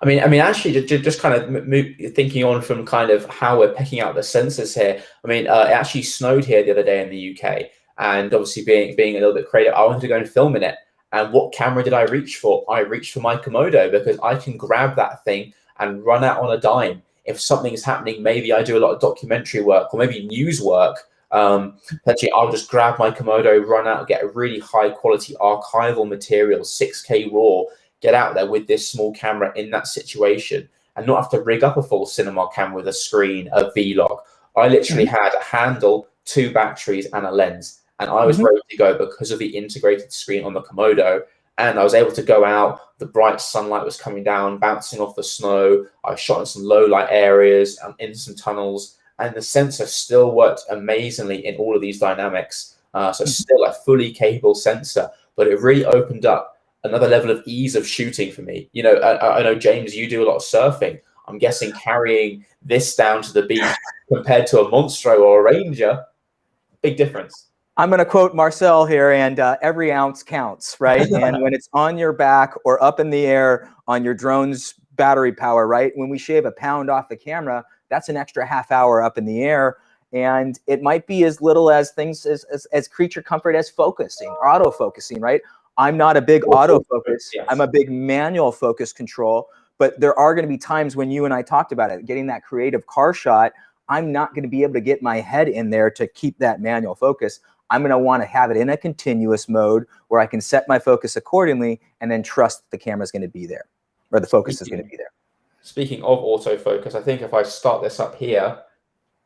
I mean, actually, just kind of thinking on from kind of how we're picking out the sensors here. I mean, it actually snowed here the other day in the UK, and obviously being a little bit creative, I wanted to go and film in it. And what camera did I reach for? I reached for my Komodo because I can grab that thing and run out on a dime. If something is happening, maybe I do a lot of documentary work or maybe news work. Actually, I'll just grab my Komodo, run out, get a really high quality archival material, 6K RAW, get out there with this small camera in that situation and not have to rig up a full cinema camera with a screen, a V-Log. I literally had a handle, 2 batteries and a lens, and I was ready to go because of the integrated screen on the Komodo. And I was able to go out, the bright sunlight was coming down, bouncing off the snow. I shot in some low light areas and in some tunnels, and the sensor still worked amazingly in all of these dynamics. So still a fully capable sensor, but it really opened up another level of ease of shooting for me. You know, I know, James, you do a lot of surfing. I'm guessing carrying this down to the beach compared to a Monstro or a Ranger, big difference. I'm going to quote Marcel here, and every ounce counts, right? And when it's on your back or up in the air on your drone's battery power, right? When we shave a pound off the camera, that's an extra half hour up in the air. And it might be as little as things as creature comfort as focusing, auto-focusing, right? I'm not a big autofocus. Yes. I'm a big manual focus control, but there are going to be times when you and I talked about it, getting that creative car shot, I'm not going to be able to get my head in there to keep that manual focus. I'm going to want to have it in a continuous mode where I can set my focus accordingly and then trust the camera's going to be there, or the focus is going to be there. Speaking of autofocus, I think if I start this up here,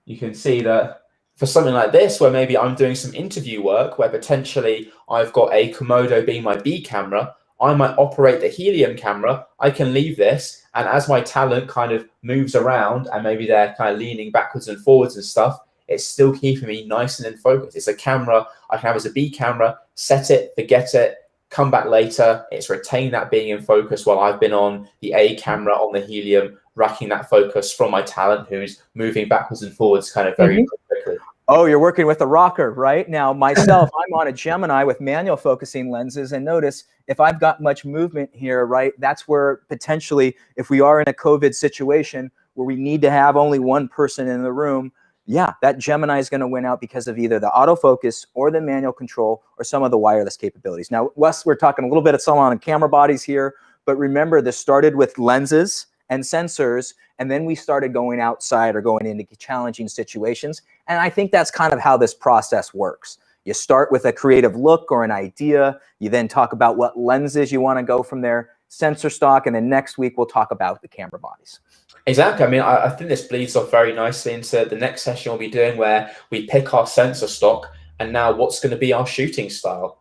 you can see that for something like this, where maybe I'm doing some interview work, where potentially I've got a Komodo being my B camera, I might operate the Helium camera. I can leave this, and as my talent kind of moves around and maybe they're kind of leaning backwards and forwards and stuff, it's still keeping me nice and in focus. It's a camera I can have as a B camera, set it, forget it, come back later. It's retained that being in focus while I've been on the A camera on the Helium, racking that focus from my talent who's moving backwards and forwards kind of very quickly. Oh, you're working with a rocker, right? Now, myself, I'm on a Gemini with manual focusing lenses, and notice if I've got much movement here, right, that's where potentially, if we are in a COVID situation where we need to have only one person in the room, yeah, that Gemini is going to win out because of either the autofocus or the manual control or some of the wireless capabilities. Now, Wes, we're talking a little bit of some on camera bodies here, but remember, this started with lenses, and sensors. And then we started going outside or going into challenging situations. And I think that's kind of how this process works. You start with a creative look or an idea. You then talk about what lenses you want to go from there, sensor stock, and then next week we'll talk about the camera bodies. Exactly. I mean, I think this bleeds off very nicely into the next session we'll be doing, where we pick our sensor stock and now what's going to be our shooting style.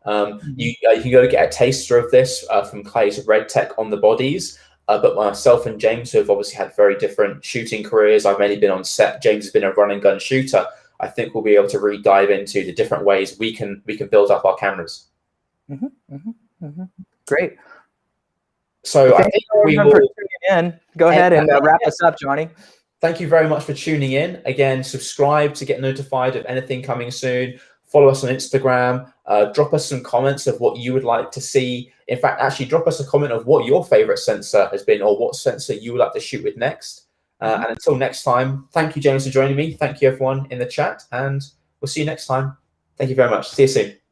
You can go get a taster of this from Clay's Red Tech on the bodies. But myself and James, who have obviously had very different shooting careers, I've mainly been on set. James has been a run and gun shooter. I think we'll be able to really dive into the different ways we can build up our cameras. Great. So I think we will tuning in. Go ahead and wrap us up, Johnny. Thank you very much for tuning in. Again, subscribe to get notified of anything coming soon. Follow us on Instagram. Drop us some comments of what you would like to see. In fact, actually drop us a comment of what your favorite sensor has been, or what sensor you would like to shoot with next. And until next time, thank you, James, for joining me. Thank you, everyone in the chat, and we'll see you next time. Thank you very much. See you soon.